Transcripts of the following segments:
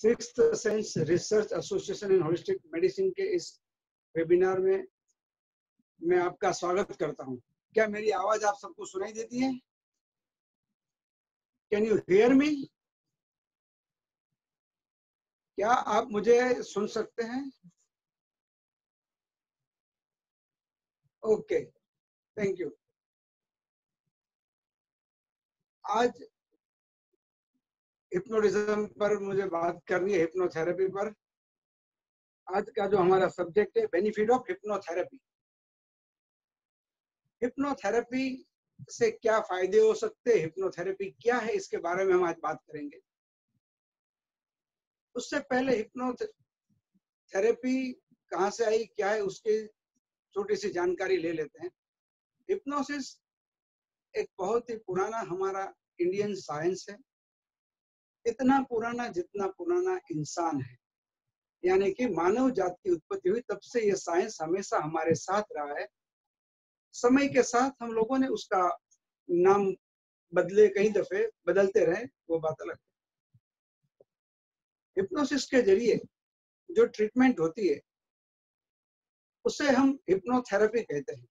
Sixth sense research association in holistic medicine के इस webinar में मैं आपका स्वागत करता हूं। क्या मेरी आवाज आप सबको सुनाई देती है? Can you hear me? क्या आप मुझे सुन सकते हैं? Okay, thank you. आज हिप्नोटिज्म पर मुझे बात करनी है, हिप्नोथेरेपी पर। आज का जो हमारा सब्जेक्ट है, बेनिफिट ऑफ हिप्नोथेरेपी। हिप्नोथेरेपी से क्या फायदे हो सकते हैं, हिप्नोथेरेपी क्या है, इसके बारे में हम आज बात करेंगे। उससे पहले हिप्नोथेरेपी कहाँ से आई, क्या है, उसकी छोटी सी जानकारी ले लेते हैं। हिप्नोसिस एक बहुत ही पुराना हमारा इंडियन साइंस है, इतना पुराना जितना पुराना इंसान है। यानी कि मानव जाति की उत्पत्ति हुई तब से ये साइंस हमेशा हमारे साथ रहा है। समय के साथ हम लोगों ने उसका नाम बदले, कई दफे बदलते रहे, वो बात अलग है। हिप्नोसिस के जरिए जो ट्रीटमेंट होती है उसे हम हिप्नोथेरेपी कहते हैं।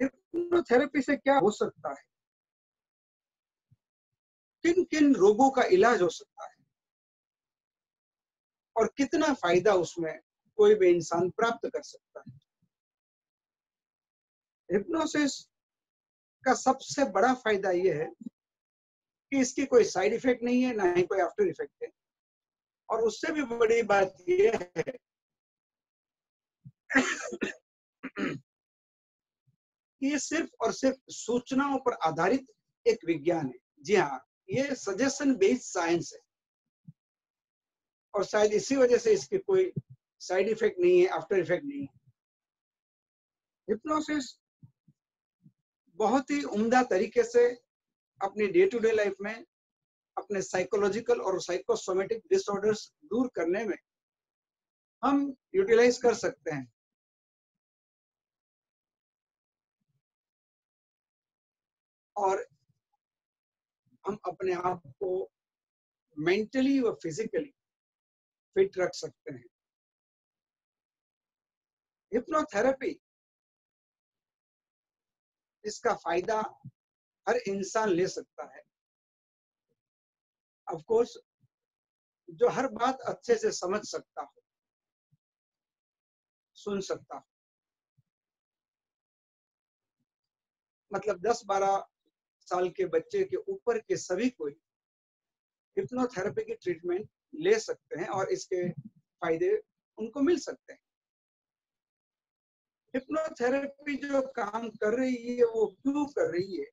हिप्नोथेरेपी से क्या हो सकता है, किन किन रोगों का इलाज हो सकता है और कितना फायदा उसमें कोई भी इंसान प्राप्त कर सकता है। हिप्नोसिस का सबसे बड़ा फायदा यह है कि इसकी कोई साइड इफेक्ट नहीं है, ना ही कोई आफ्टर इफेक्ट है। और उससे भी बड़ी बात यह है कि ये सिर्फ और सिर्फ सूचनाओं पर आधारित एक विज्ञान है। जी हाँ, ये सजेशन बेस्ड साइंस है और शायद इसी वजह से इसके कोई साइड इफेक्ट नहीं है, आफ्टर इफेक्ट नहीं है। हिप्नोसिस बहुत ही उम्दा तरीके से अपनी डे टू डे लाइफ में अपने साइकोलॉजिकल और साइकोसोमेटिक डिसऑर्डर्स दूर करने में हम यूटिलाइज कर सकते हैं। और हम अपने आप को मेंटली व फिजिकली फिट रख सकते हैं। हिप्नोथेरेपी, इसका फायदा हर इंसान ले सकता है। ऑफ कोर्स, जो हर बात अच्छे से समझ सकता हो, सुन सकता हो। मतलब 10-12 साल के बच्चे के ऊपर के सभी कोई हिप्नोथेरेपी की ट्रीटमेंट ले सकते हैं और इसके फायदे उनको मिल सकते हैं। हिप्नोथेरेपी जो काम कर रही है वो क्यों कर रही है?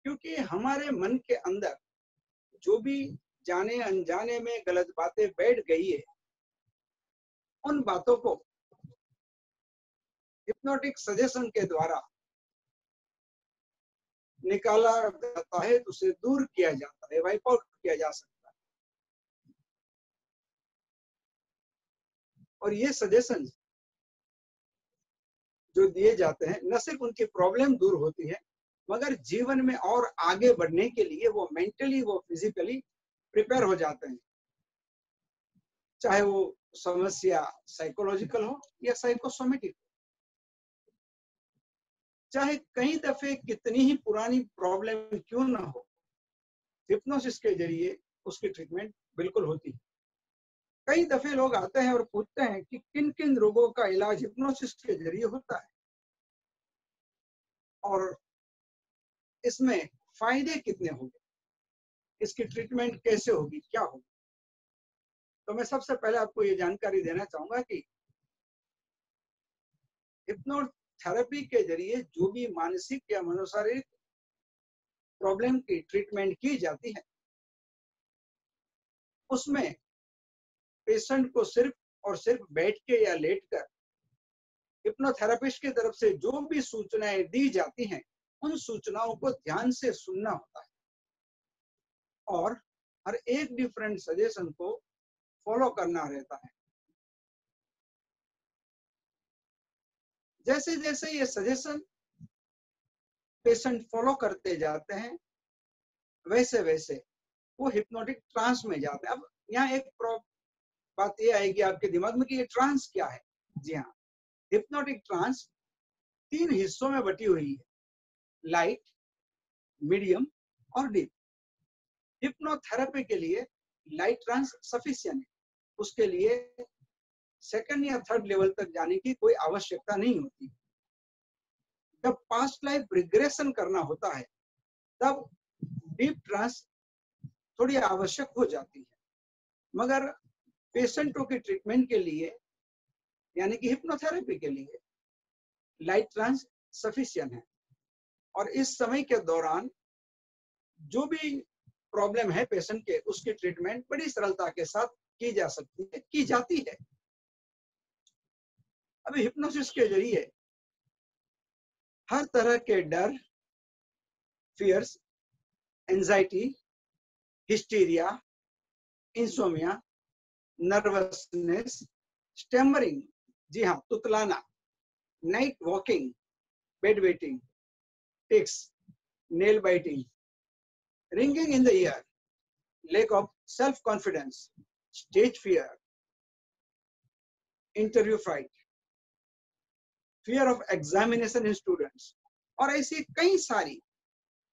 क्योंकि हमारे मन के अंदर जो भी जाने अनजाने में गलत बातें बैठ गई है, उन बातों को हिप्नोटिक सजेशन के द्वारा निकाला जाता है, उसे दूर किया जाता है, वाइप आउट किया जा सकता है। और ये सजेशन जो दिए जाते हैं, न सिर्फ उनकी प्रॉब्लम दूर होती है, मगर जीवन में और आगे बढ़ने के लिए वो मेंटली वो फिजिकली प्रिपेयर हो जाते हैं। चाहे वो समस्या साइकोलॉजिकल हो या साइकोसोमेटिक, चाहे कई दफे कितनी ही पुरानी प्रॉब्लम क्यों ना हो, हिप्नोसिस के जरिए उसकी ट्रीटमेंट बिल्कुल होती है। कई दफे लोग आते हैं और पूछते हैं कि किन किन रोगों का इलाज हिप्नोसिस के जरिए होता है और इसमें फायदे कितने होंगे, इसकी ट्रीटमेंट कैसे होगी, क्या होगी। तो मैं सबसे पहले आपको ये जानकारी देना चाहूंगा कि हिप्नोथेरेपी के जरिए जो भी मानसिक या मनोशारीरिक प्रॉब्लम की ट्रीटमेंट की जाती है, उसमें पेशेंट को सिर्फ और सिर्फ बैठ के या लेटकर हिप्नोथेरेपिस्ट की तरफ से जो भी सूचनाएं दी जाती हैं, उन सूचनाओं को ध्यान से सुनना होता है और हर एक डिफरेंट सजेशन को फॉलो करना रहता है। जैसे जैसे ये सजेशन पेशेंट फॉलो करते जाते हैं, वैसे वैसे वो हिप्नोटिक ट्रांस में जाते हैं। अब यहाँ एक बात ये आएगी आपके दिमाग में कि ये ट्रांस क्या है। जी हाँ, हिप्नोटिक ट्रांस 3 हिस्सों में बटी हुई है, लाइट, मीडियम और डीप। हिप्नोथेरेपी के लिए लाइट ट्रांस सफिशिएंट है, उसके लिए सेकंड या थर्ड लेवल तक जाने की कोई आवश्यकता नहीं होती। जब पास्ट लाइफ रिग्रेशन करना होता है तब डीप ट्रांस थोड़ी आवश्यक हो जाती है, मगर पेशेंटों की ट्रीटमेंट के लिए यानी कि हिप्नोथेरेपी के लिए लाइट ट्रांस सफिशिएंट है। और इस समय के दौरान जो भी प्रॉब्लम है पेशेंट के, उसकी ट्रीटमेंट बड़ी सरलता के साथ की जा सकती है, की जाती है। अभी हिप्नोसिस के जरिए हर तरह के डर, fears, anxiety, hysteria, insomnia, nervousness, stammering, जी हाँ तुतलाना, night walking, bed wetting, tics, nail biting, ringing in the ear, lack of self-confidence, stage fear, interview fright, fear of examination in students, और ऐसी कई सारी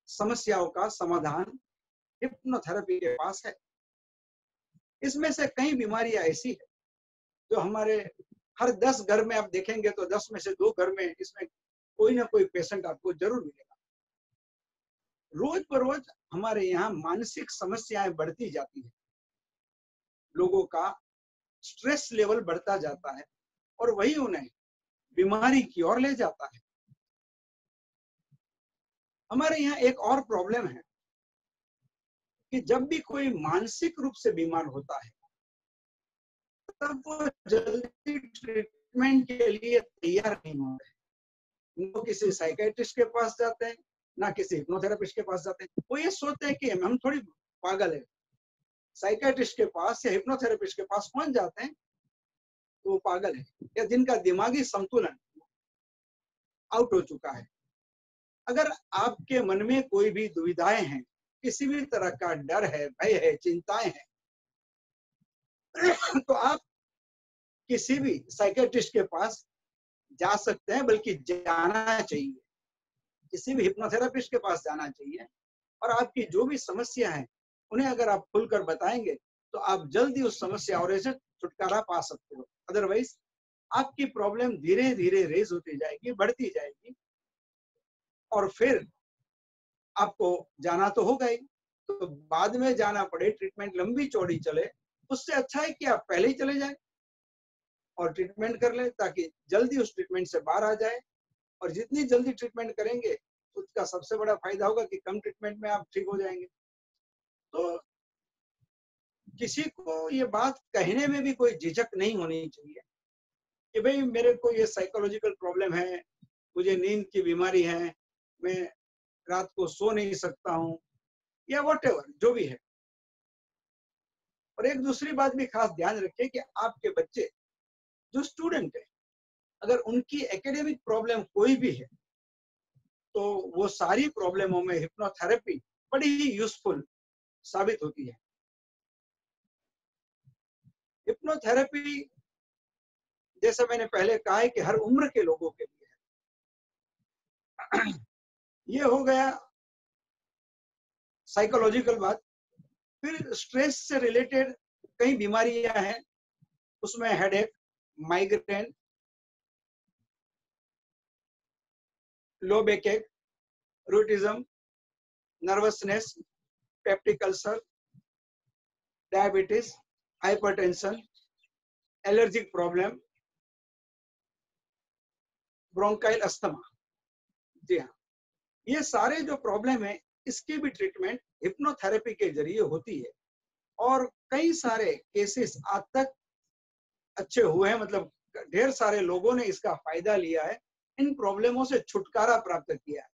समस्याओं का समाधान हिप्नोथेरेपी के पास है। इसमें से कई बीमारियां ऐसी है जो हमारे हर 10 घर में आप देखेंगे तो 10 में से 2 घर में इसमें कोई ना कोई पेशेंट आपको जरूर मिलेगा। रोज बरोज हमारे यहाँ मानसिक समस्याएं बढ़ती जाती है, लोगों का स्ट्रेस लेवल बढ़ता जाता है और वही उन्हें बीमारी की ओर ले जाता है। हमारे यहाँ एक और प्रॉब्लम है कि जब भी कोई मानसिक रूप से बीमार होता है तब वो जल्दी ट्रीटमेंट के लिए तैयार नहीं होते। वो किसी साइकियाट्रिस्ट के पास जाते हैं, ना किसी हिप्नोथेरेपिस्ट के पास जाते हैं। वो ये सोचते हैं कि हम थोड़ी पागल है, साइकियाट्रिस्ट के पास या हिप्नोथेरेपिस्ट के पास पहुंच जाते हैं तो वो पागल है या जिनका दिमागी संतुलन आउट हो चुका है। अगर आपके मन में कोई भी दुविधाएं हैं, किसी भी तरह का डर है, भय है, चिंताएं हैं, तो आप किसी भी साइकियाट्रिस्ट के पास जा सकते हैं, बल्कि जाना चाहिए। किसी भी हिप्नोथेरेपिस्ट के पास जाना चाहिए और आपकी जो भी समस्या है उन्हें अगर आप खुलकर बताएंगे तो आप जल्दी उस समस्या और से छुटकारा पा सकते हो। अदरवाइज आपकी प्रॉब्लम धीरे धीरे रेज होती जाएगी, बढ़ती जाएगी और फिर आपको जाना तो होगा ही, तो बाद में जाना पड़े, ट्रीटमेंट लंबी चौड़ी चले, उससे अच्छा है कि आप पहले ही चले जाएं और ट्रीटमेंट कर लें ताकि जल्दी उस ट्रीटमेंट से बाहर आ जाए। और जितनी जल्दी ट्रीटमेंट करेंगे उसका सबसे बड़ा फायदा होगा कि कम ट्रीटमेंट में आप ठीक हो जाएंगे। तो किसी को ये बात कहने में भी कोई झिझक नहीं होनी चाहिए कि भाई मेरे को ये साइकोलॉजिकल प्रॉब्लम है, मुझे नींद की बीमारी है, मैं रात को सो नहीं सकता हूँ या व्हाटएवर जो भी है। और एक दूसरी बात भी खास ध्यान रखिए कि आपके बच्चे जो स्टूडेंट है, अगर उनकी एकेडमिक प्रॉब्लम कोई भी है तो वो सारी प्रॉब्लमों में हिप्नोथेरेपी बड़ी ही यूजफुल साबित होती है। हिप्नोथेरेपी जैसा मैंने पहले कहा है कि हर उम्र के लोगों के लिए है। ये हो गया साइकोलॉजिकल बात। फिर स्ट्रेस से रिलेटेड कई बीमारियां हैं, उसमें headache, migraine, low back ache, rheumatism, nervousness, peptic ulcer, diabetes, hypertension, allergic problem, bronchial asthma. जी हाँ, ये सारे जो प्रॉब्लम है इसकी भी ट्रीटमेंट हिप्नोथेरेपी के जरिए होती है और कई सारे केसेस आज तक अच्छे हुए हैं, मतलब ढेर सारे लोगों ने इसका फायदा लिया है, इन प्रॉब्लमों से छुटकारा प्राप्त किया है।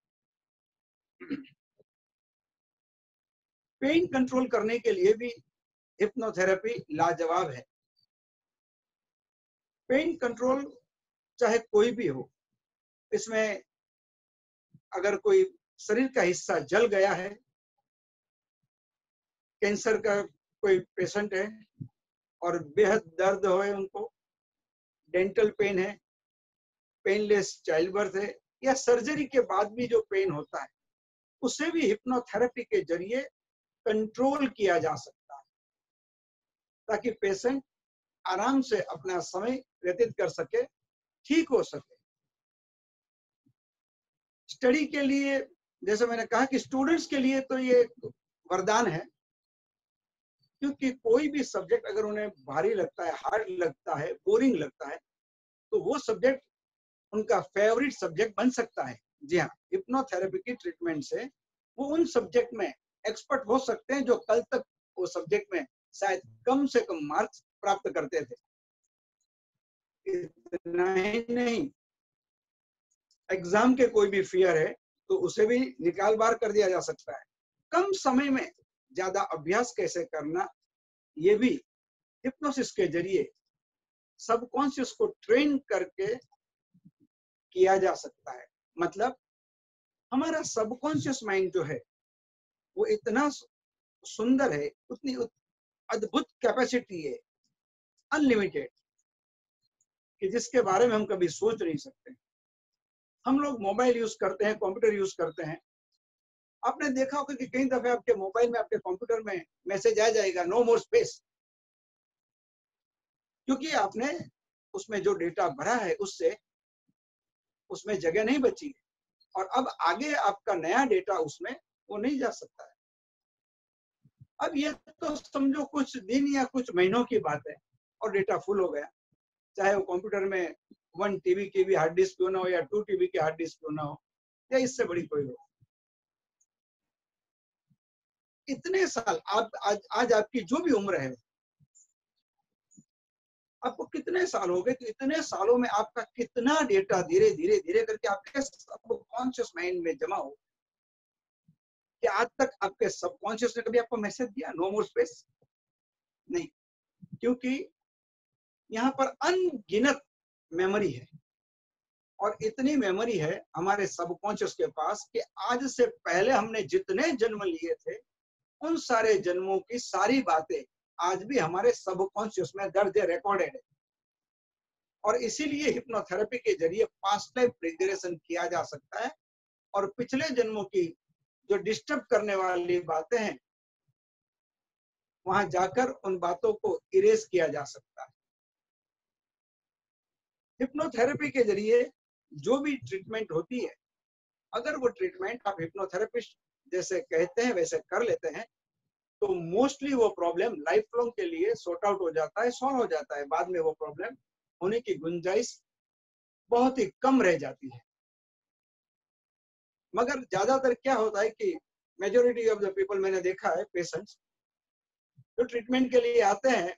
पेन कंट्रोल करने के लिए भी हिप्नोथेरेपी लाजवाब है। पेन कंट्रोल चाहे कोई भी हो, इसमें अगर कोई शरीर का हिस्सा जल गया है कैंसर का कोई पेशेंट है और बेहद दर्द हो उनको, डेंटल पेन है, पेनलेस चाइल्ड बर्थ है, या सर्जरी के बाद भी जो पेन होता है उसे भी हिप्नोथेरेपी के जरिए कंट्रोल किया जा सकता है, ताकि पेशेंट आराम से अपना समय व्यतीत कर सके, ठीक हो सके। स्टडी के लिए, जैसे मैंने कहा कि स्टूडेंट्स के लिए तो ये वरदान है, क्योंकि कोई भी सब्जेक्ट अगर उन्हें भारी लगता है, हार्ड लगता है, बोरिंग लगता है, तो वो सब्जेक्ट उनका फेवरेट सब्जेक्ट बन सकता है। जी हाँ, हिप्नोथेरेपी की ट्रीटमेंट से वो उन सब्जेक्ट में एक्सपर्ट हो सकते हैं जो कल तक वो सब्जेक्ट में शायद कम से कम मार्क्स प्राप्त करते थे। इतना ही नहीं, एग्जाम के कोई भी फियर है तो उसे भी निकाल बार कर दिया जा सकता है। कम समय में ज्यादा अभ्यास कैसे करना, ये भी हिप्नोसिस के जरिए सबकॉन्शियस को ट्रेन करके किया जा सकता है। मतलब हमारा सबकॉन्शियस माइंड जो है वो इतना सुंदर है, उतनी अद्भुत कैपेसिटी है, अनलिमिटेड, कि जिसके बारे में हम कभी सोच नहीं सकते। हम लोग मोबाइल यूज करते हैं, कंप्यूटर यूज करते हैं। आपने देखा होगा कि कई दफे आपके मोबाइल में, आपके कंप्यूटर में मैसेज आ जाएगा, नो मोर स्पेस, क्योंकि आपने उसमें जो डेटा भरा है उससे उसमें जगह नहीं बची है, और अब आगे आपका नया डेटा उसमें वो नहीं जा सकता है। अब ये तो समझो कुछ दिन या कुछ महीनों की बात है और डेटा फुल हो गया, चाहे वो कंप्यूटर में 1 टीबी की भी हार्ड डिस्क क्यों ना हो, या 2 टीबी की हार्ड डिस्क क्यों ना हो, या इससे बड़ी कोई हो। इतने साल आप आज आपकी जो भी उम्र है, आपको कितने साल हो गए, तो इतने सालों में आपका कितना डेटा धीरे धीरे धीरे करके आपके सबकॉन्शियस माइंड में जमा हो, कि आज तक आपके सबकॉन्शियस ने कभी आपको मैसेज दिया नो मोर स्पेस? नहीं, क्योंकि यहाँ पर अनगिनत मेमोरी है, और इतनी मेमोरी है हमारे सबकॉन्शियस के पास कि आज से पहले हमने जितने जन्म लिए थे उन सारे जन्मों की सारी बातें आज भी हमारे सबकॉन्शियस में दर्ज है, रिकॉर्डेड है। और इसीलिए हिप्नोथेरेपी के जरिए पास्ट लाइफ रिग्रेशन किया जा सकता है, और पिछले जन्मों की जो डिस्टर्ब करने वाली बातें हैं वहां जाकर उन बातों को इरेज किया जा सकता है। हिप्नोथेरेपी के जरिए जो भी ट्रीटमेंट होती है, अगर वो ट्रीटमेंट आप हिप्नोथेरेपिस्ट जैसे कहते हैं वैसे कर लेते हैं, तो मोस्टली वो प्रॉब्लम लाइफ लॉन्ग के लिए सॉर्ट आउट हो जाता है, सॉल्व हो जाता है। बाद में वो प्रॉब्लम होने की गुंजाइश बहुत ही कम रह जाती है। मगर ज्यादातर क्या होता है कि मेजोरिटी ऑफ द पीपल, मैंने देखा है पेशेंट्स जो ट्रीटमेंट के लिए आते हैं,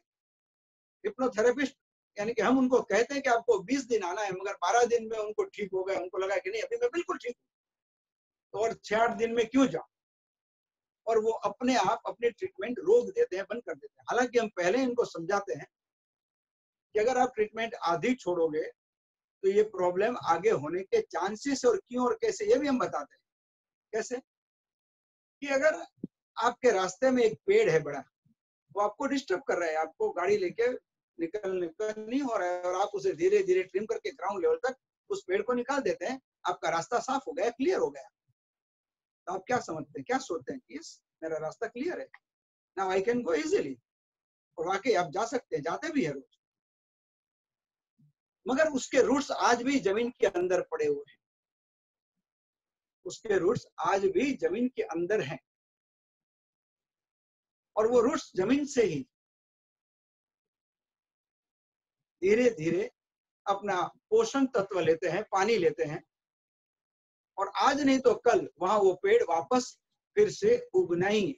हिप्नोथेरेपिस्ट यानी कि हम उनको कहते हैं कि आपको 20 दिन आना है, मगर 12 दिन में उनको ठीक हो गया, उनको लगा कि नहीं अभी मैं बिल्कुल ठीक हूँ, तो और 6-8 दिन में क्यों जाऊं, और वो अपने आप अपनी ट्रीटमेंट रोक देते हैं, बंद कर देते हैं। हालांकि हम पहले इनको समझाते हैं कि अगर आप ट्रीटमेंट आधी छोड़ोगे तो ये प्रॉब्लम आगे होने के चांसेस और क्यों और कैसे, ये भी हम बताते हैं। कैसे कि अगर आपके रास्ते में एक पेड़ है बड़ा, वो आपको डिस्टर्ब कर रहा है, आपको गाड़ी लेके निकलने का नहीं हो रहा है, और आप उसे धीरे धीरे ट्रिम करके ग्राउंड लेवल तक उस पेड़ को निकाल देते हैं, आपका रास्ता साफ हो गया, क्लियर हो गया। तो आप क्या समझते हैं, क्या सोचते हैं कि मेरा रास्ता क्लियर है, now I can go easily, और वाकई आप जा सकते हैं, जाते भी है रोज। मगर उसके रूट्स आज भी जमीन के अंदर पड़े हुए हैं, उसके रूट्स आज भी जमीन के अंदर हैं, और वो रूट्स जमीन से ही धीरे धीरे अपना पोषण तत्व लेते हैं, पानी लेते हैं, और आज नहीं तो कल वहां वो पेड़ वापस फिर से उगना ही है।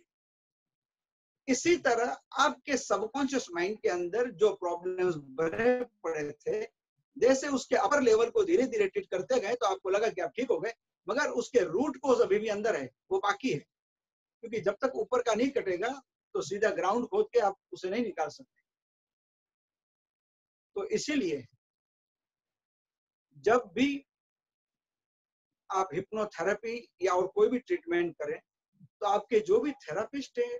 इसी तरह आपके सबकॉन्शियस माइंड के अंदर जो प्रॉब्लम्स भरे पड़े थे, जैसे उसके अपर लेवल को धीरे धीरे ट्रीट करते गए तो आपको लगा कि आप ठीक हो गए, मगर उसके रूट कोज अभी भी अंदर है, वो बाकी है। क्योंकि जब तक ऊपर का नहीं कटेगा तो सीधा ग्राउंड खोद के आप उसे नहीं निकाल सकते। तो इसीलिए जब भी आप हिप्नोथेरेपी या और कोई भी ट्रीटमेंट करें, तो आपके जो भी थेरापिस्ट है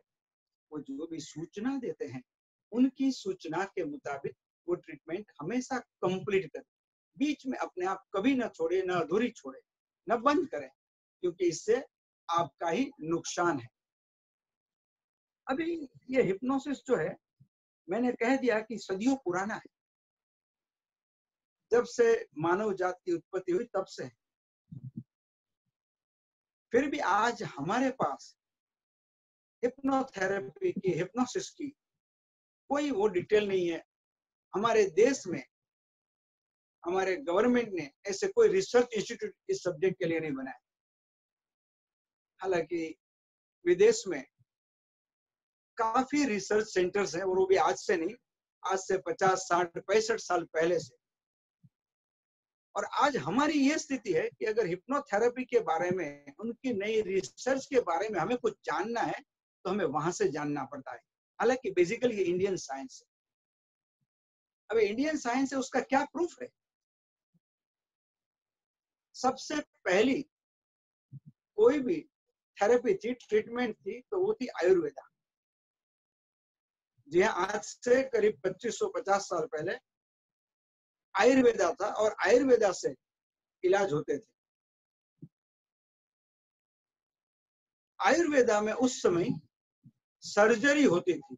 वो जो भी सूचना देते हैं उनकी सूचना के मुताबिक वो ट्रीटमेंट हमेशा कंप्लीट करें, बीच में अपने आप कभी ना छोड़े, ना अधूरी छोड़े, ना बंद करें, क्योंकि इससे आपका ही नुकसान है। अभी ये हिप्नोसिस जो है, मैंने कह दिया कि सदियों पुराना है, जब से मानव जात की उत्पत्ति हुई तब से है। फिर भी आज हमारे पास हिप्नोथेरेपी की, हिप्नोसिस की कोई वो डिटेल नहीं है। हमारे देश में हमारे गवर्नमेंट ने ऐसे कोई रिसर्च इंस्टीट्यूट इस सब्जेक्ट के लिए नहीं बनाया। हालांकि विदेश में काफी रिसर्च सेंटर्स हैं, और वो भी आज से नहीं, आज से 50, 60, 65 साल पहले से। और आज हमारी ये स्थिति है कि अगर हिप्नोथेरेपी के बारे में, उनकी नई रिसर्च के बारे में हमें कुछ जानना है तो हमें वहां से जानना पड़ता है। हालांकि बेसिकली ये इंडियन साइंस है। अब इंडियन साइंस है, उसका क्या प्रूफ है? सबसे पहली कोई भी थेरेपी थी, ट्रीटमेंट थी, तो वो थी आयुर्वेदा। जी हाँ, आज से करीब 2550 साल पहले आयुर्वेदा था, और आयुर्वेदा से इलाज होते थे। आयुर्वेदा में उस समय सर्जरी होती थी।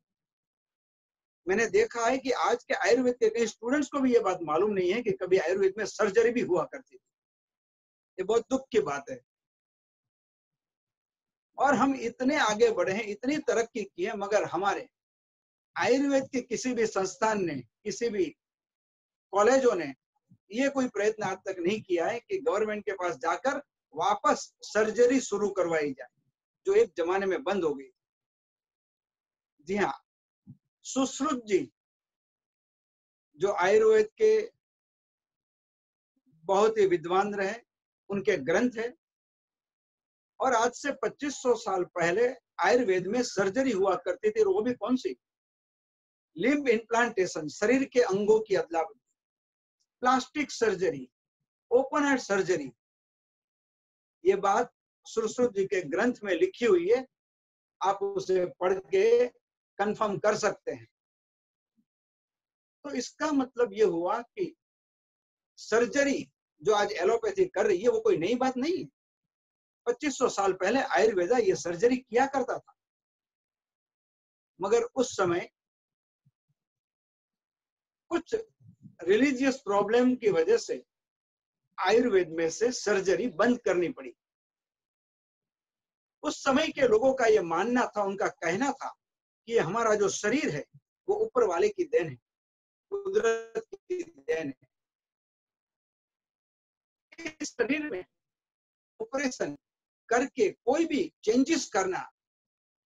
मैंने देखा है कि आज के आयुर्वेद के कई स्टूडेंट्स को भी ये बात मालूम नहीं है कि कभी आयुर्वेद में सर्जरी भी हुआ करती थी। ये बहुत दुख की बात है। और हम इतने आगे बढ़े हैं, इतनी तरक्की की है, मगर हमारे आयुर्वेद के किसी भी संस्थान ने, किसी भी कॉलेजों ने ये कोई प्रयत्न आज तक नहीं किया है कि गवर्नमेंट के पास जाकर वापस सर्जरी शुरू करवाई जाए, जो एक जमाने में बंद हो गई। जी हाँ, सुश्रुत जी जो आयुर्वेद के बहुत ही विद्वान रहे, उनके ग्रंथ है। और आज से 2500 साल पहले आयुर्वेद में सर्जरी हुआ करती थी, और वो भी कौन सी? लिम्ब इम्प्लांटेशन, शरीर के अंगों की अदला बदली, plastic surgery, open heart surgery. ये बात सुश्रुत जी के ग्रंथ में लिखी हुई है, आप उसे पढ़ के कंफर्म कर सकते हैं। तो इसका मतलब ये हुआ कि सर्जरी जो आज एलोपैथी कर रही है वो कोई नई बात नहीं है। 2500 साल पहले आयुर्वेदा ये सर्जरी किया करता था, मगर उस समय कुछ रिलीजियस प्रॉब्लम की वजह से आयुर्वेद में से सर्जरी बंद करनी पड़ी। उस समय के लोगों का ये मानना था, उनका कहना था कि हमारा जो शरीर है वो ऊपर वाले की देन है, कुदरत की देन है। इस शरीर में ऑपरेशन करके कोई भी चेंजेस करना,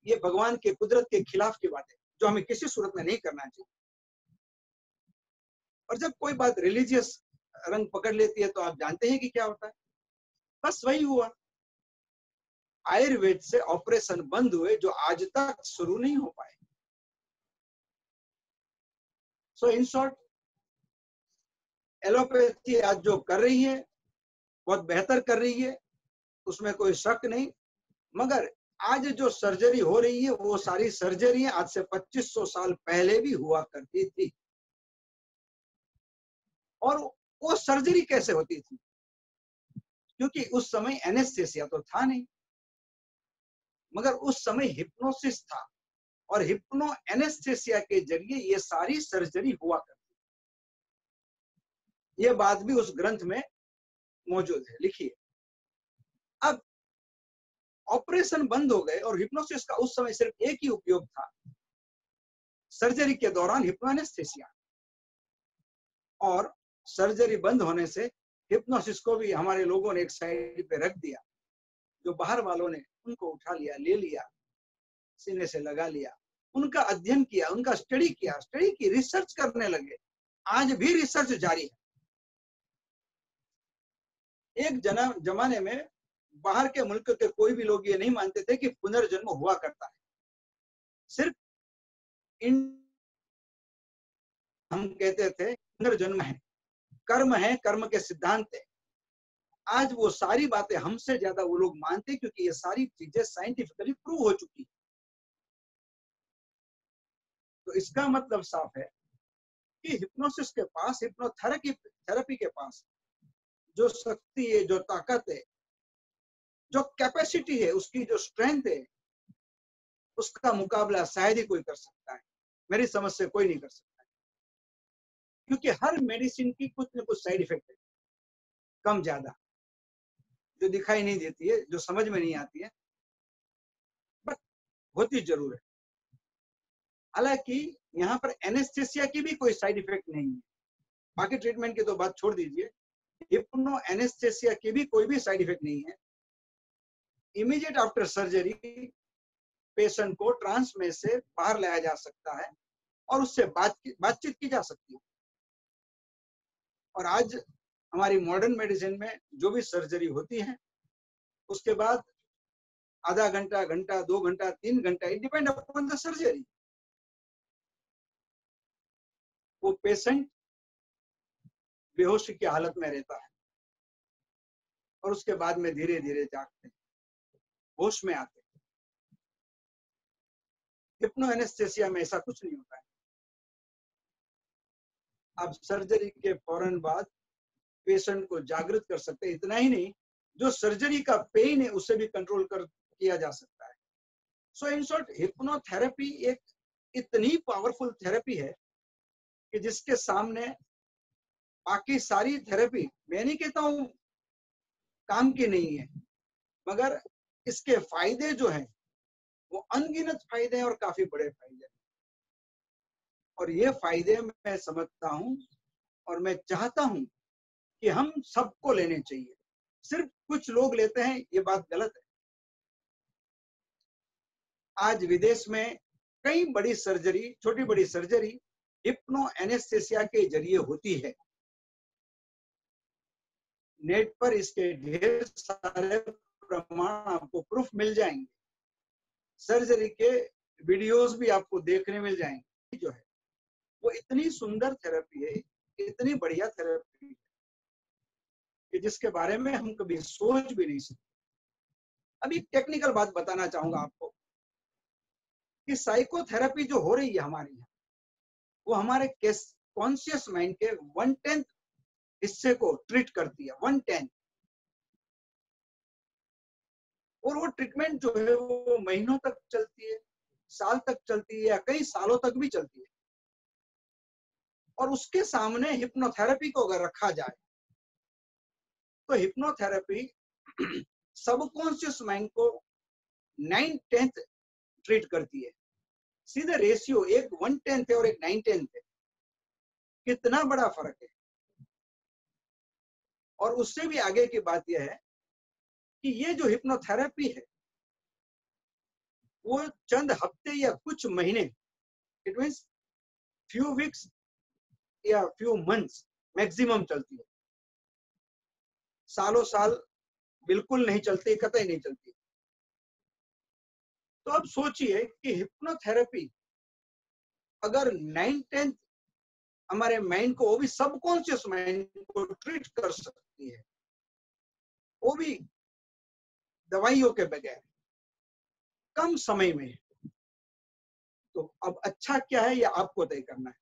ये भगवान के कुदरत के खिलाफ की बात है, जो हमें किसी सूरत में नहीं करना चाहिए। और जब कोई बात रिलीजियस रंग पकड़ लेती है तो आप जानते हैं कि क्या होता है। बस वही हुआ, आयुर्वेद से ऑपरेशन बंद हुए जो आज तक शुरू नहीं हो पाए। सो इन शॉर्ट, एलोपैथी आज जो कर रही है बहुत बेहतर कर रही है, उसमें कोई शक नहीं। मगर आज जो सर्जरी हो रही है वो सारी सर्जरियां आज से 2500 साल पहले भी हुआ करती थी। और वो सर्जरी कैसे होती थी? क्योंकि उस समय एनेस्थेसिया तो था नहीं, मगर उस समय हिप्नोसिस था, और हिप्नो एनेस्थेसिया के जरिए ये सारी सर्जरी हुआ करती। ये बात भी उस ग्रंथ में मौजूद है, लिखिए। अब ऑपरेशन बंद हो गए, और हिप्नोसिस का उस समय सिर्फ एक ही उपयोग था, सर्जरी के दौरान हिप्नो एनेस्थेसिया। और सर्जरी बंद होने से हिप्नोसिस को भी हमारे लोगों ने एक साइड पे रख दिया। जो बाहर वालों ने उनको उठा लिया, ले लिया, सीने से लगा लिया, उनका अध्ययन किया, उनका स्टडी किया, स्टडी की, रिसर्च करने लगे। आज भी रिसर्च जारी है। एक जमाने में बाहर के मुल्क के कोई भी लोग ये नहीं मानते थे कि पुनर्जन्म हुआ करता है। सिर्फ इन हम कहते थे पुनर्जन्म है, कर्म है, कर्म के सिद्धांत है। आज वो सारी बातें हमसे ज्यादा वो लोग मानते, क्योंकि ये सारी चीजें साइंटिफिकली प्रूव हो चुकी है। तो इसका मतलब साफ है कि हिप्नोसिस के पास, थेरेपी के पास जो शक्ति है, जो ताकत है, जो कैपेसिटी है, उसकी जो स्ट्रेंथ है, उसका मुकाबला शायद ही कोई कर सकता है। मेरी समझ से कोई नहीं कर सकता है, क्योंकि हर मेडिसिन की कुछ न कुछ साइड इफेक्ट है, कम ज्यादा, जो दिखाई नहीं देती है, जो समझ में नहीं आती है, बट होती जरूर है। हालांकि यहाँ पर एनेस्थेसिया की भी कोई साइड इफेक्ट नहीं है, बाकी ट्रीटमेंट की तो बात छोड़ दीजिए, हिप्नो एनेस्थेसिया की भी कोई भी साइड इफेक्ट नहीं है। इमीडिएट आफ्टर सर्जरी पेशेंट को ट्रांस में से बाहर लाया जा सकता है और उससे बातचीत की जा सकती है। और आज हमारी मॉडर्न मेडिसिन में जो भी सर्जरी होती है, उसके बाद आधा घंटा, घंटा, 2 घंटा, 3 घंटा, it depend upon the surgery, वो पेशेंट बेहोशी की हालत में रहता है और उसके बाद में धीरे धीरे जागते हैं, होश में आते हैं। हिप्नो एनेस्थेसिया में ऐसा कुछ नहीं होता है। आप सर्जरी के फौरन बाद पेशेंट को जागृत कर सकते हैं। इतना ही नहीं, जो सर्जरी का पेन है उसे भी कंट्रोल किया जा सकता है। सो इन शॉर्ट, हिप्नोथेरेपी एक इतनी पावरफुल थेरेपी है कि जिसके सामने बाकी सारी थेरेपी, मैं नहीं कहता हूं काम की नहीं है, मगर इसके फायदे जो हैं वो अनगिनत फायदे हैं और काफी बड़े फायदे हैं। और ये फायदे मैं समझता हूं और मैं चाहता हूं कि हम सबको लेने चाहिए। सिर्फ कुछ लोग लेते हैं, ये बात गलत है। आज विदेश में कई बड़ी सर्जरी, छोटी बड़ी सर्जरी हिप्नो एनेस्थेसिया के जरिए होती है। नेट पर इसके ढेर सारे प्रमाण आपको, प्रूफ मिल जाएंगे, सर्जरी के वीडियोस भी आपको देखने मिल जाएंगे। जो है वो इतनी सुंदर थेरेपी है, इतनी बढ़िया थेरेपी है कि जिसके बारे में हम कभी सोच भी नहीं सकते। अभी टेक्निकल बात बताना चाहूंगा आपको कि साइकोथेरेपी जो हो रही है हमारे यहाँ, वो हमारे कॉन्शियस माइंड के 1/10 हिस्से को ट्रीट करती है, 1/10। और वो ट्रीटमेंट जो है वो महीनों तक चलती है, साल तक चलती है, या कई सालों तक भी चलती है। और उसके सामने हिप्नोथेरेपी को अगर रखा जाए तो हिप्नोथेरेपी सबकॉन्शियस माइंड को 9/10 ट्रीट करती है। सीधे रेशियो, एक 1/10 है और एक 9/10 है, कितना बड़ा फर्क है। और उससे भी आगे की बात यह है कि ये जो हिप्नोथेरेपी है वो चंद हफ्ते या कुछ महीने, इट मींस फ्यू वीक्स या फ्यू मंथ्स मैक्सिमम चलती है। सालों साल बिल्कुल नहीं चलती, कतई नहीं चलती। तो अब सोचिए कि हिप्नोथेरेपी अगर 9/10 हमारे माइंड को, वो भी सबकॉन्शियस माइंड को ट्रीट कर सकती है, वो भी दवाइयों के बगैर, कम समय में, तो अब अच्छा क्या है ये आपको तय करना है।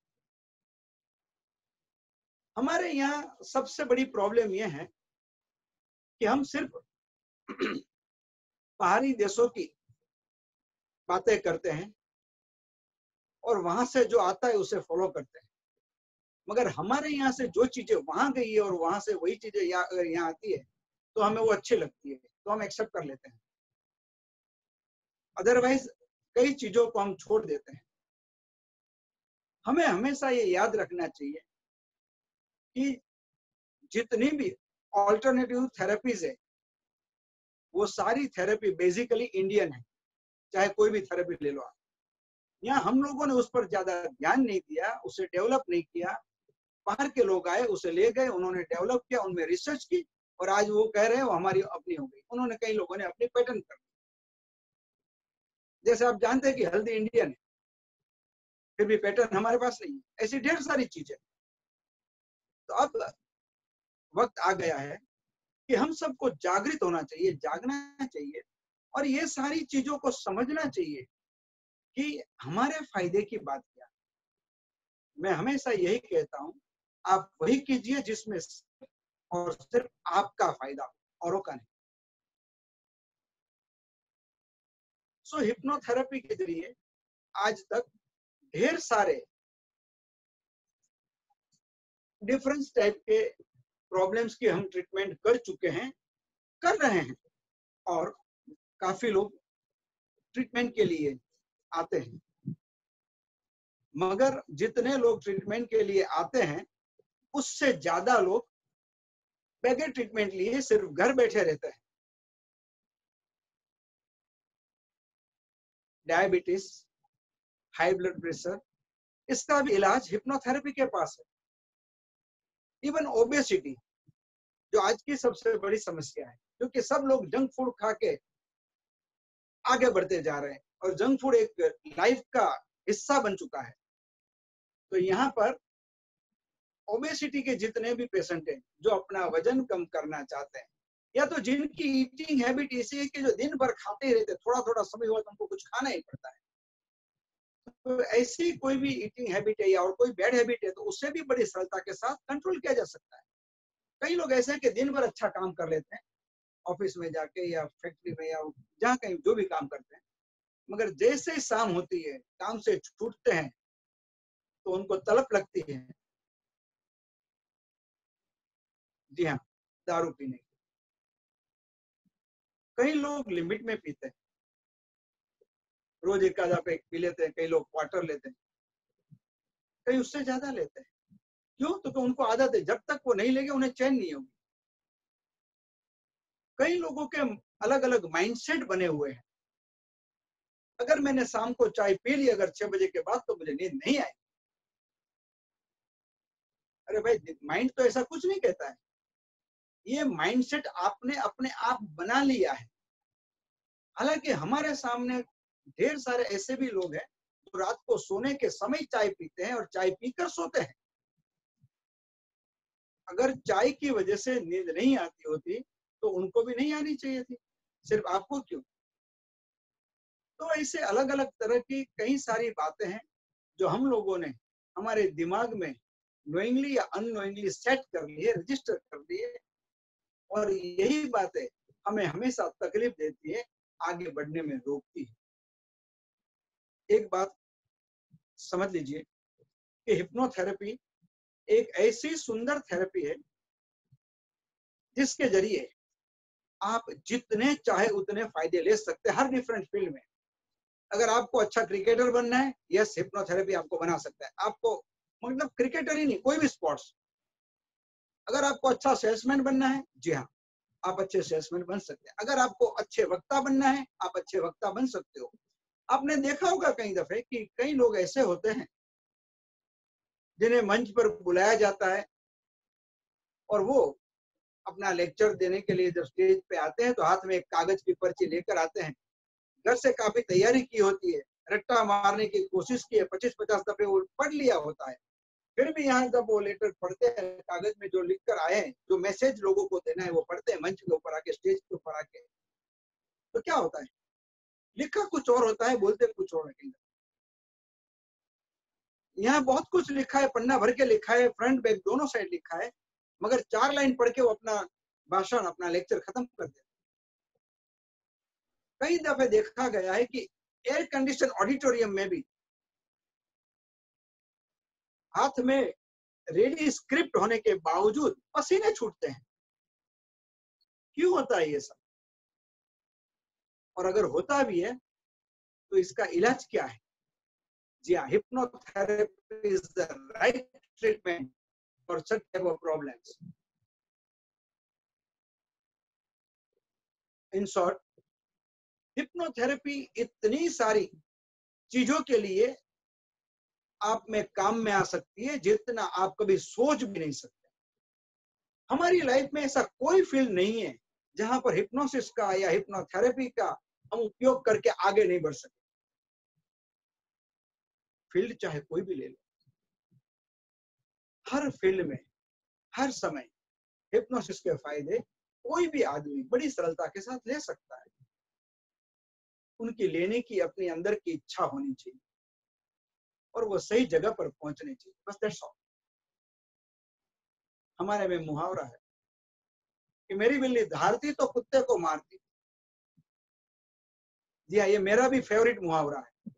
हमारे यहाँ सबसे बड़ी प्रॉब्लम यह है कि हम सिर्फ बाहरी देशों की बातें करते हैं और वहां से जो आता है उसे फॉलो करते हैं, मगर हमारे यहाँ से जो चीजें वहां गई है और वहां से वही चीजें अगर यहाँ आती है तो हमें वो अच्छी लगती है, तो हम एक्सेप्ट कर लेते हैं। अदरवाइज कई चीजों को हम छोड़ देते हैं। हमें हमेशा ये याद रखना चाहिए कि जितनी भी ऑल्टरनेटिव थेरेपीज है वो सारी थेरेपी बेसिकली इंडियन है, चाहे कोई भी थेरेपी ले लो आप। यहाँ हम लोगों ने उस पर ज्यादा ध्यान नहीं दिया, उसे डेवलप नहीं किया। बाहर के लोग आए, उसे ले गए, उन्होंने डेवलप किया, उनमें रिसर्च की, और आज वो कह रहे हैं वो हमारी अपनी हो गई। उन्होंने, कई लोगों ने अपनी पैटर्न कर दी। जैसे आप जानते हैं कि हल्दी इंडियन है, फिर भी पैटर्न हमारे पास नहीं है। ऐसी ढेर सारी चीजें। तो अब वक्त आ गया है कि हम सबको जागृत होना चाहिए, जागना चाहिए, और ये सारी चीजों को समझना चाहिए कि हमारे फायदे की बात क्या है। मैं हमेशा यही कहता हूं, आप वही कीजिए जिसमें और सिर्फ आपका फायदा हो, औरों का नहीं। सो हिप्नोथेरेपी के जरिए आज तक ढेर सारे डिफरेंट टाइप के प्रॉब्लम्स की हम ट्रीटमेंट कर चुके हैं, कर रहे हैं, और काफी लोग ट्रीटमेंट के लिए आते हैं। मगर जितने लोग ट्रीटमेंट के लिए आते हैं उससे ज्यादा लोग बगैर ट्रीटमेंट लिए सिर्फ घर बैठे रहते हैं। डायबिटीज, हाई ब्लड प्रेशर, इसका भी इलाज हिप्नोथेरेपी के पास है। इवन ओबेसिटी, जो आज की सबसे बड़ी समस्या है, क्योंकि सब लोग जंक फूड खा के आगे बढ़ते जा रहे हैं और जंक फूड एक लाइफ का हिस्सा बन चुका है। तो यहाँ पर ओबेसिटी के जितने भी पेशेंट हैं जो अपना वजन कम करना चाहते हैं, या तो जिनकी ईटिंग हैबिट ऐसी है कि जो दिन भर खाते ही रहते, थोड़ा थोड़ा समय हुआ तो उनको कुछ खाना ही पड़ता है, तो ऐसी कोई भी ईटिंग हैबिट है या और कोई बैड हैबिट है तो उससे भी बड़ी सरलता के साथ कंट्रोल किया जा सकता है। कई लोग ऐसे हैं कि दिन भर अच्छा काम कर लेते हैं, ऑफिस में जाके या फैक्ट्री में या जहाँ कहीं जो भी काम करते हैं, मगर जैसे शाम होती है, काम से छूटते हैं तो उनको तलब लगती है, जी हाँ, दारू पीने की। कई लोग लिमिट में पीते हैं, रोज एक आधा पैक पी लेते हैं, कई लोग क्वार्टर लेते हैं, कई उससे ज्यादा लेते हैं। क्यों? तो उनको आदत है, जब तक वो नहीं लेंगे उन्हें चैन नहीं होगी। कई लोगों के अलग अलग माइंडसेट बने हुए हैं। अगर मैंने शाम को चाय पी ली अगर 6 बजे के बाद तो मुझे नींद नहीं आई। अरे भाई, माइंड तो ऐसा कुछ नहीं कहता है, ये माइंडसेट आपने अपने आप बना लिया है। हालांकि हमारे सामने ढेर सारे ऐसे भी लोग हैं जो रात को सोने के समय चाय पीते हैं और चाय पीकर सोते हैं। अगर चाय की वजह से नींद नहीं आती होती तो उनको भी नहीं आनी चाहिए थी, सिर्फ आपको क्यों? तो ऐसे अलग अलग तरह की कई सारी बातें हैं जो हम लोगों ने हमारे दिमाग में नोइंगली या अननोइंगली सेट कर लिए, रजिस्टर कर लिए, और यही बातें हमें हमेशा तकलीफ देती है, आगे बढ़ने में रोकती है। एक बात समझ लीजिए कि हिप्नोथेरेपी एक ऐसी सुंदर थेरेपी है जिसके जरिए आप जितने चाहे उतने फायदे ले सकते हैं हर डिफरेंट फील्ड में। अगर आपको अच्छा क्रिकेटर बनना है, यस, हिप्नोथेरेपी आपको बना सकता है। आपको मतलब क्रिकेटर ही नहीं, कोई भी स्पोर्ट्स। अगर आपको अच्छा सेल्समैन बनना है, जी हाँ, आप अच्छे सेल्समैन बन सकते हैं। अगर आपको अच्छे वक्ता बनना है, आप अच्छे वक्ता बन सकते हो। आपने देखा होगा कई दफे कि कई लोग ऐसे होते हैं जिन्हें मंच पर बुलाया जाता है और वो अपना लेक्चर देने के लिए जब स्टेज पे आते हैं तो हाथ में एक कागज की पर्ची लेकर आते हैं। घर से काफी तैयारी की होती है, रट्टा मारने की कोशिश की है, 25-50 दफे वो पढ़ लिया होता है, फिर भी यहाँ जब वो लेटर पढ़ते हैं, कागज में जो लिख कर आए हैं, जो मैसेज लोगों को देना है वो पढ़ते हैं मंच के ऊपर आके, स्टेज के ऊपर आके, तो क्या होता है? लिखा कुछ और होता है, बोलते कुछ और है। यहाँ बहुत कुछ लिखा है, पन्ना भर के लिखा है, फ्रंट बैक दोनों साइड लिखा है, मगर 4 लाइन पढ़ के वो अपना भाषण, अपना लेक्चर खत्म कर देते। कई दफे देखा गया है कि एयर कंडीशन ऑडिटोरियम में भी हाथ में रेडी स्क्रिप्ट होने के बावजूद पसीने छूटते हैं। क्यों होता है ये सब? और अगर होता भी है तो इसका इलाज क्या है? जी हाँ, hypnotherapy is the right treatment for such type of problems. In short, hypnotherapy इतनी सारी चीजों के लिए आप में काम में आ सकती है जितना आप कभी सोच भी नहीं सकते। हमारी लाइफ में ऐसा कोई फील्ड नहीं है जहां पर हिप्नोसिस का या हिप्नोथेरेपी का हम उपयोग करके आगे नहीं बढ़ सकते। फील्ड चाहे कोई भी ले लो, हर फील्ड में हर समय हिप्नोसिस के फायदे कोई भी आदमी बड़ी सरलता के साथ ले सकता है। उनकी लेने की अपने अंदर की इच्छा होनी चाहिए और वो सही जगह पर पहुंचनी चाहिए, बस दैट्स ऑल। हमारे में मुहावरा है कि मेरी बिल्ली धारती तो कुत्ते को मारती। जी हाँ, ये मेरा भी फेवरेट मुहावरा है।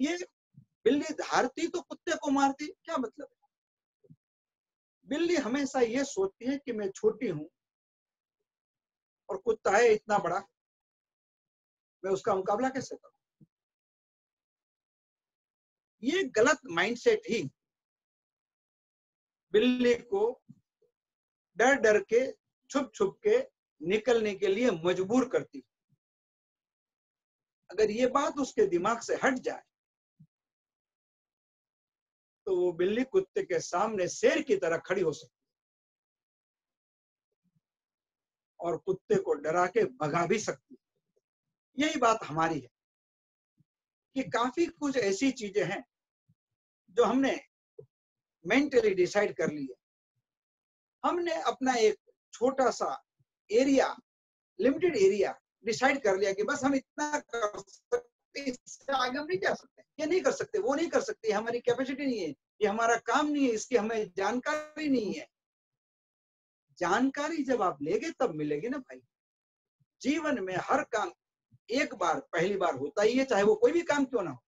ये बिल्ली धारती तो कुत्ते को मारती क्या मतलब है? बिल्ली हमेशा ये सोचती है कि मैं छोटी हूं और कुत्ता है इतना बड़ा, मैं उसका मुकाबला कैसे करूं? ये गलत माइंडसेट ही बिल्ली को डर डर के, छुप छुप के निकलने के लिए मजबूर करती। अगर ये बात उसके दिमाग से हट जाए तो वो बिल्ली कुत्ते के सामने शेर की तरह खड़ी हो सकती और कुत्ते को डरा के भगा भी सकती। यही बात हमारी है कि काफी कुछ ऐसी चीजें हैं जो हमने मेंटली डिसाइड कर ली है। हमने अपना एक छोटा सा एरिया, लिमिटेड एरिया डिसाइड कर लिया कि बस हम इतना कर सकते, इससे आगे हम नहीं जा सकते, ये नहीं कर सकते, वो नहीं कर सकते, हमारी कैपेसिटी नहीं है, ये हमारा काम नहीं है, इसकी हमें जानकारी नहीं है। जानकारी जब आप लेंगे तब मिलेगी ना भाई। जीवन में हर काम एक बार, पहली बार होता ही है, चाहे वो कोई भी काम क्यों ना हो।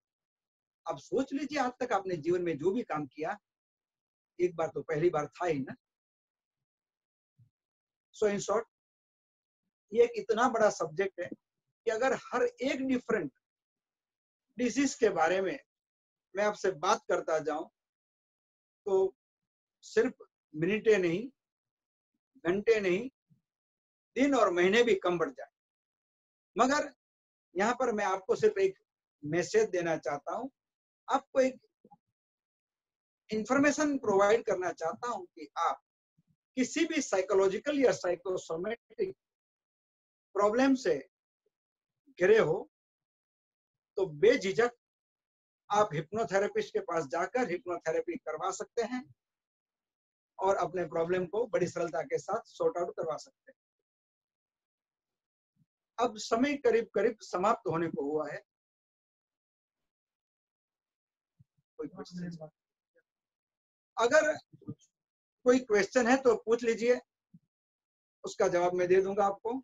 अब सोच लीजिए आज तक आपने जीवन में जो भी काम किया, एक बार तो पहली बार था ही ना। सो इन शॉर्ट, ये एक इतना बड़ा सब्जेक्ट है कि अगर हर एक डिफरेंट डिजीज के बारे में मैं आपसे बात करता जाऊं तो सिर्फ मिनटें नहीं, घंटे नहीं, दिन और महीने भी कम बढ़ जाए। मगर यहाँ पर मैं आपको सिर्फ एक मैसेज देना चाहता हूँ, आपको एक इंफॉर्मेशन प्रोवाइड करना चाहता हूँ कि आप किसी भी साइकोलॉजिकल या साइकोसोमेटिक प्रॉब्लम से घिरे हो तो बेझिझक आप हिप्नोथेरेपिस्ट के पास जाकर हिप्नोथेरेपी करवा सकते हैं और अपने प्रॉब्लम को बड़ी सरलता के साथ सॉर्ट आउट करवा सकते हैं। अब समय करीब करीब समाप्त होने को हुआ है। कोई क्वेश्चन? अगर कोई क्वेश्चन है तो पूछ लीजिए, उसका जवाब मैं दे दूंगा आपको।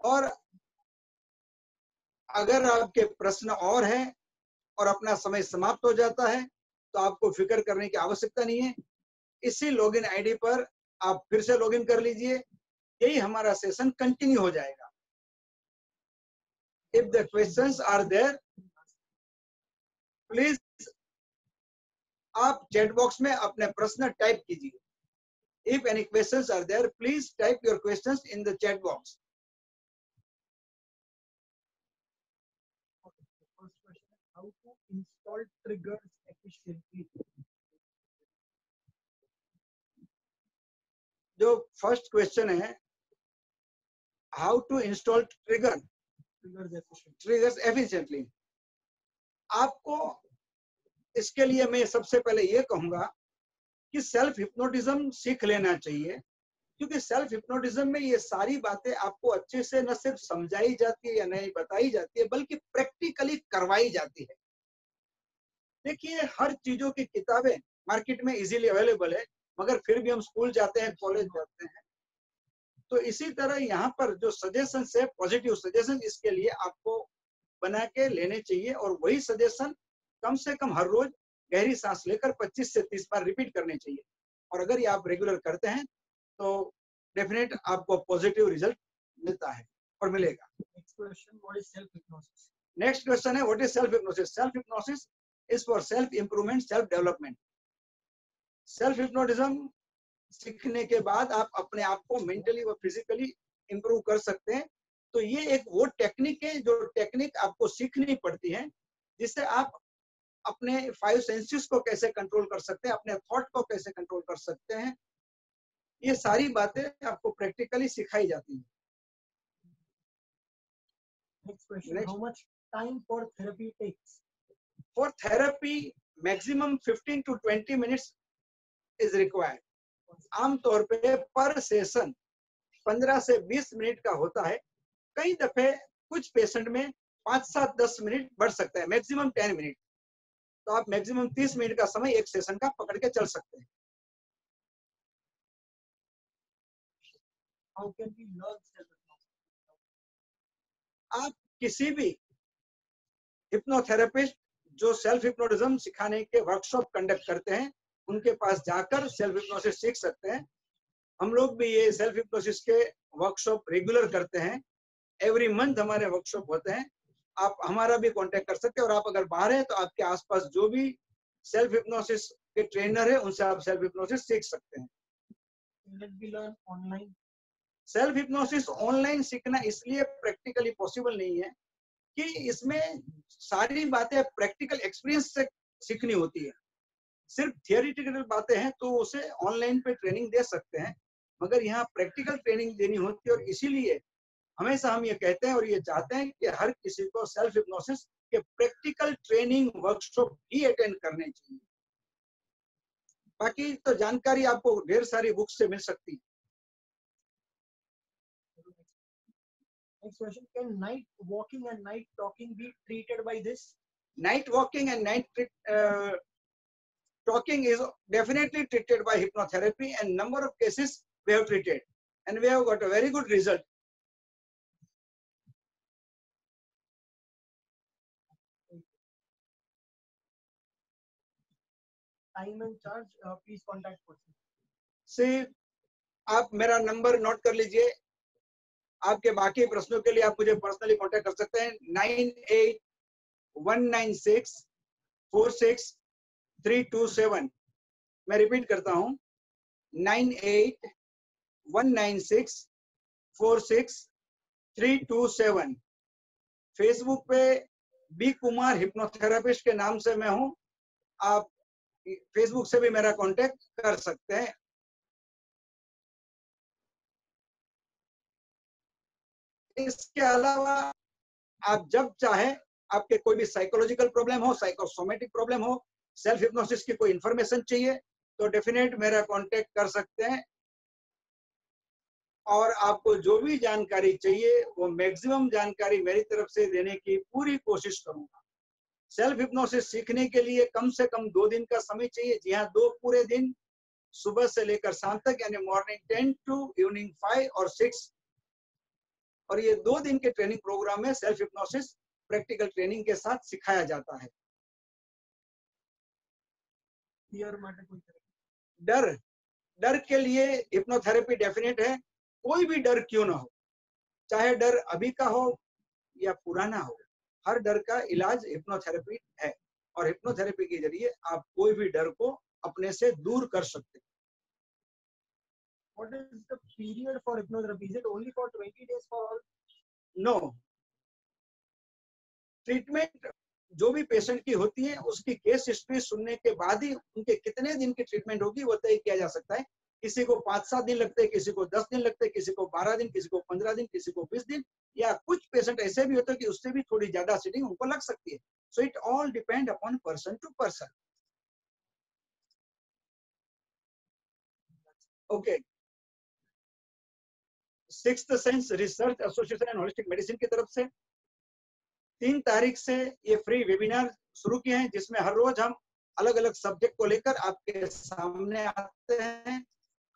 और अगर आपके प्रश्न और हैं और अपना समय समाप्त हो जाता है तो आपको फिक्र करने की आवश्यकता नहीं है। इसी लॉगिन आईडी पर आप फिर से लॉगिन कर लीजिए, यही हमारा सेशन कंटिन्यू हो जाएगा। If the questions are there, please आप चैट बॉक्स में अपने प्रश्न टाइप कीजिए। If any questions are there, please type your questions in the chat box. First question is how to install triggers efficiently. जो first question है, how to install triggers efficiently, आपको इसके लिए मैं सबसे पहले ये कहूंगा कि सेल्फ हिप्नोटिज्म सीख लेना चाहिए, क्योंकि सेल्फ हिप्नोटिज्म में ये सारी बातें आपको अच्छे से न सिर्फ समझाई जाती है या नहीं बताई जाती है, बल्कि प्रैक्टिकली करवाई जाती है। देखिए, हर चीजों की किताबें मार्केट में इजीली अवेलेबल है, मगर फिर भी हम स्कूल जाते हैं, कॉलेज जाते हैं। तो इसी तरह यहाँ पर जो सजेशन है, पॉजिटिव सजेशन, इसके लिए आपको बना के लेने चाहिए और वही सजेशन कम से कम हर रोज गहरी सांस लेकर 25 से 30 बार रिपीट करने चाहिए। और अगर ये आप रेगुलर करते हैं तो डेफिनेट आपको पॉजिटिव रिजल्ट मिलता है और मिलेगा। Next question, what is self-hypnosis? Next question है, what is self hypnosis? Self hypnosis is for self improvement, self development. Self hypnotism सीखने के बाद आप अपने आप को मेंटली व फिजिकली इंप्रूव कर सकते हैं। तो ये एक वो टेक्निक है जो टेक्निक आपको सीखनी पड़ती है, जिससे आप अपने 5 सेंसेस को कैसे कंट्रोल कर सकते हैं, अपने थॉट को कैसे कंट्रोल कर सकते हैं, ये सारी बातें आपको प्रैक्टिकली सिखाई जाती हैं। Next question, how much time for therapy takes? For therapy, maximum 15 to 20 minutes is required. आमतौर पे पर सेशन 15 से 20 मिनट का होता है। कई दफे कुछ पेशेंट में 5-7-10 मिनट बढ़ सकता है, मैक्सिमम 10 मिनट। तो आप मैक्सिमम 30 मिनट का समय एक सेशन का पकड़ के चल सकते हैं। How can we learn self-hypnosis? आप किसी भी हिप्नोथेरेपिस्ट जो सेल्फ हिप्नोटिज्म सिखाने के वर्कशॉप कंडक्ट करते हैं, उनके पास जाकर सेल्फ हिप्नोसिस सीख सकते हैं। हम लोग भी ये सेल्फ हिप्नोसिस के वर्कशॉप रेगुलर करते हैं, एवरी मंथ हमारे वर्कशॉप होते हैं। आप हमारा भी कांटेक्ट कर सकते हैं, और आप अगर बाहर हैं तो आपके आसपास जो भी सेल्फ हिप्नोसिस के ट्रेनर है उनसे आप सेल्फ हिप्नोसिस सीख सकते हैं। Let me learn online. Self hypnosis online सीखना इसलिए प्रैक्टिकली पॉसिबल नहीं है कि इसमें सारी बातें प्रैक्टिकल एक्सपीरियंस से सीखनी होती है। सिर्फ थियोरिटिकल बातें हैं तो उसे ऑनलाइन पे ट्रेनिंग दे सकते हैं, मगर यहाँ प्रैक्टिकल ट्रेनिंग देनी होती है। और इसीलिए हमेशा हम ये कहते हैं और ये चाहते हैं कि हर किसी को सेल्फ हिप्नोसिस के प्रैक्टिकल ट्रेनिंग वर्कशॉप ही अटेंड करने चाहिए। बाकी तो जानकारी आपको ढेर सारी बुक से मिल सकती है। Next question: can night walking and night talking be treated by this? Night walking and night talking is definitely treated by hypnotherapy, and number of cases we have treated, and we have got a very good result. Time and charge, please contact person. See, आप मेरा number note कर लीजिए। आपके बाकी प्रश्नों के लिए आप मुझे पर्सनली कांटेक्ट कर सकते हैं। 9819646327। मैं रिपीट करता हूं, 9819646327। फेसबुक पे बी कुमार हिप्नोथेरेपिस्ट के नाम से मैं हूं। आप फेसबुक से भी मेरा कांटेक्ट कर सकते हैं। इसके अलावा आप जब चाहे, आपके कोई भी साइकोलॉजिकल प्रॉब्लम हो, साइकोसोमेटिक प्रॉब्लम हो, सेल्फ हिप्नोसिस की कोई इंफॉर्मेशन चाहिए तो डेफिनेट मेरा कांटेक्ट कर सकते हैं। और आपको जो भी जानकारी चाहिए वो मैक्सिमम जानकारी मेरी तरफ से देने की पूरी कोशिश करूंगा। सेल्फ हिप्नोसिस सीखने के लिए कम से कम 2 दिन का समय चाहिए। जी हाँ, 2 पूरे दिन, सुबह से लेकर शाम तक, यानी मॉर्निंग 10 टू इवनिंग 5 और 6। और ये 2 दिन के ट्रेनिंग प्रोग्राम में सेल्फ हिप्नोसिस प्रैक्टिकल ट्रेनिंग के साथ सिखाया जाता है। डर, डर के लिए हिप्नोथेरेपी डेफिनेट है। कोई भी डर क्यों ना हो, चाहे डर अभी का हो या पुराना हो, हर डर का इलाज हिप्नोथेरेपी है। और हिप्नोथेरेपी के जरिए आप कोई भी डर को अपने से दूर कर सकते हैं। What is the period for hypnotherapy? Is it only for 20 days for all? No. Treatment जो भी पेशेंट की होती है उसकी केस हिस्ट्री सुनने के बाद ही उनके कितने दिन की ट्रीटमेंट होगी वो तय किया जा सकता है। किसी को 5-7 दिन लगते हैं, किसी को 10 दिन लगते हैं, किसी को 12 दिन, किसी को 15 दिन, किसी को 20 दिन, या कुछ पेशेंट ऐसे भी होते हैं कि उससे भी थोड़ी ज्यादा सीटिंग उनको लग सकती है। So it all depend upon person to person. Okay, sixth sense research association and holistic medicine की तरफ से 3 तारीख से ये फ्री वेबिनार शुरू किए हैं, जिसमें हर रोज हम अलग अलग सब्जेक्ट को लेकर आपके सामने आते हैं।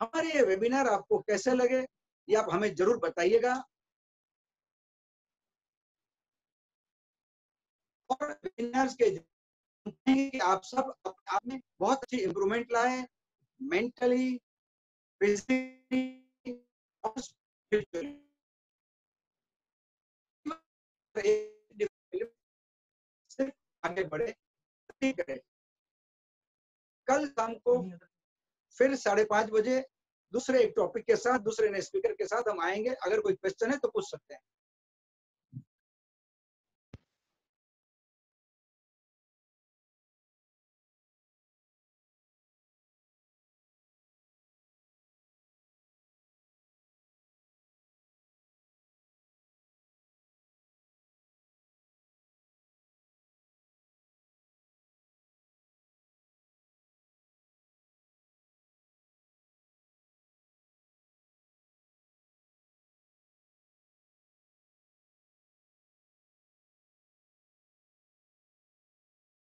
हमारे ये वेबिनार आपको कैसे लगे ये आप हमें जरूर बताइएगा। और वेबिनार्स के आप सब अपने आप में बहुत अच्छी इंप्रूवमेंट लाए, मेंटली, फिजिकली और स्पिरिचुअली। आगे बढ़े, ठीक है। कल शाम को फिर 5:30 बजे दूसरे एक टॉपिक के साथ, दूसरे नए स्पीकर के साथ हम आएंगे। अगर कोई क्वेश्चन है तो पूछ सकते हैं।